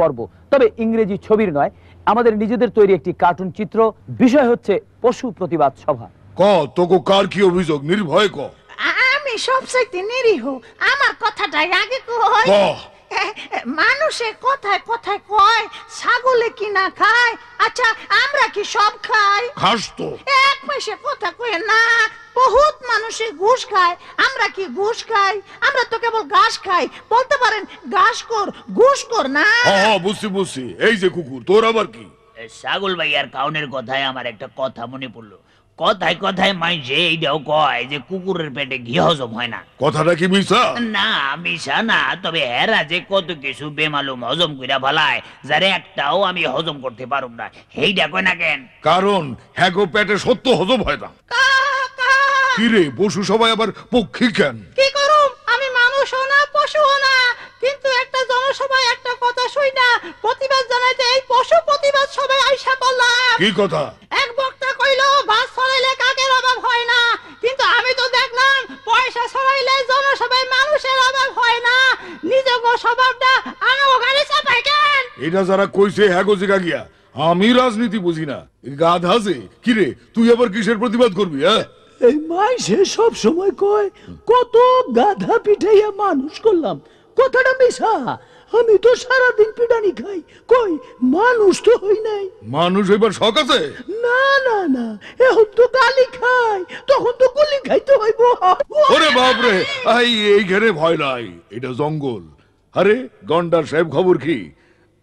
পর্ব, তবে ইংরেজি ছবির নয়, আমাদের নিজেদের তৈরি একটি কার্টুন চিত্র। বিষয় হচ্ছে পশু প্রতিবাদ সভা। ক তোকে কার কি অভিযোগ? নির্ভয় ক। আমি সবচাইতে নিরীহ, আমার কথাটাই আগে কই। ক। মানুষে কথায় কথায় কয় ছাগলে কি না খায়, আচ্ছা আমরা কি সব খাই? খাস তো। এক পয়সা কথা কয় না, বহুত মানুষে ঘুষ খায়, আমরা কি ঘুষ খাই? আমরা তো কেবল ঘাস খাই, বলতে পারেন ঘাসকর ঘুষখোর না। হ্যাঁ বুঝছি। এই যে কুকুর, তোর আবার কি? ছাগল ভাই আর কাউনের কথায় আমার একটা কথা মনে পড়লো। কথায় কথায় মাইছে এইটাও কয় যে কুকুরের পেটে ঘি হজম হয় না। কথাটা কি মিছা? না মিশা না, তবে হেরা যে কত কিছু বেমালুম হজম কইরা ফেলায়, যার একটাও আমি হজম করতে পারুম না, সেইটা কয় না কেন? কারণ হ্যাগো পেটে সত্য হজম হয় না। কি রে, পশু সবাই আবার পক্ষী কেন? কি করুম, আমি মানুষও না পশুও না, কিন্তু একটা জনসভায় একটা কথা শুই না প্রতিবাদ জানাইতে এই পশু প্রতিবাদ সবাই আইসা করলাম। কি কথা? এক বক্তা কইলো বাস ছড়াইলে কাকের অভাব হয় না, কিন্তু আমি তো দেখলাম পয়সা ছড়াইলে জনসভায় মানুষের অভাব হয় না। নিজের স্বভাবটা আনো গাড়ি চাপাই কেন? এটা যারা কইছে হ্যাগো জিগা গিয়া, আমি রাজনীতি বুঝি না। গাধা যে। কি রে, তুই আবার কিসের প্রতিবাদ করবি? হ্যাঁ, এই মাইসে সব সময় কয় কত গাধা পিঠাইয়া মানুষ করলাম, কথাটা মিশা। আমি তো সারাদিন পিটানি খাই, কই মানুষ তো হই নাই। মানুষ এবার শখ আছে? না না না, এখন তো গালি খাই, তখন তো গুলি খাইতে হইব। ওরে বাপরে, এইখানে ভয় নাই, এটা জঙ্গল। আরে গন্ডার সাহেব, খবর কি?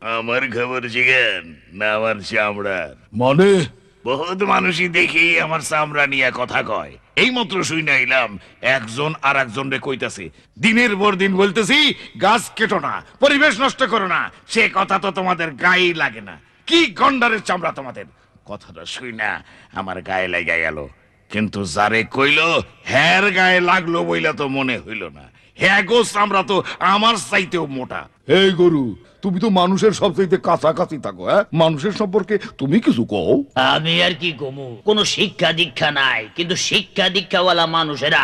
আমার খবর জিগেন না আমার চামড়ার। মানে? বহুত মানুষই দেখি আমার চামড়া নিয়ে কথা কয়। এই মাত্র শুই না এলাম একজন আর একজন রে কইতাছে, দিনের পর দিন বলতেছি গাছ কেটো না, পরিবেশ নষ্ট করো না। সে কথা তো তোমাদের গায়ে লাগে না। কি গন্ডারের চামড়া তোমাদের! কথাটা শুই না আমার গায়ে লাগা গেল, কিন্তু যারে কইলো হ্যার গায়ে লাগলো বইলা তো মনে হইল না। হ্যাঁ গো, চামড়া তো আমার চাইতেও মোটা। এই গরু, তুমি তো মানুষের সবচাইতে কাছাকাছি থাকো। হ্যাঁ, মানুষের সম্পর্কে তুমি কিছু কও। আমি আর কি কমু, কোনো শিক্ষা দীক্ষা নাই, কিন্তু শিক্ষা দীক্ষাওয়ালা মানুষেরা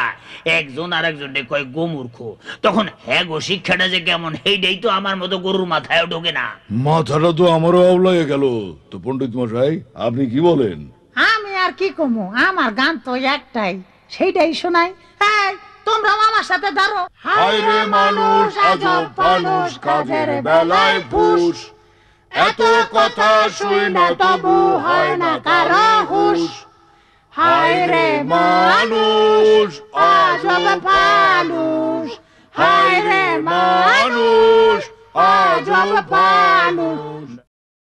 একজন আর একজনকে কয় গোমূর্খ। তখন হ্যাঁ গো, শিক্ষাটা যে কেমন সেইটাই তো আমার মতো গরুর মাথায় ঢোকে না। মাথাটা তো আমারও আওলায় গেল। তো পণ্ডিত মশাই, আপনি কি বলেন? আমি আর কি কমু, আমার গান তো একটাই, সেইটাই শোনাই। হ্যাঁ, তোমরা আমার সাথে ধরো। হায় রে মানুষ, আজব মানুষ, কাজের বেলায় ফুস। এত কথা শুই না তবু হয় না কারো হুঁশ। হায় রে মানুষ, আজব মানুষ। হায় রে মানুষ, আজব মানুষ।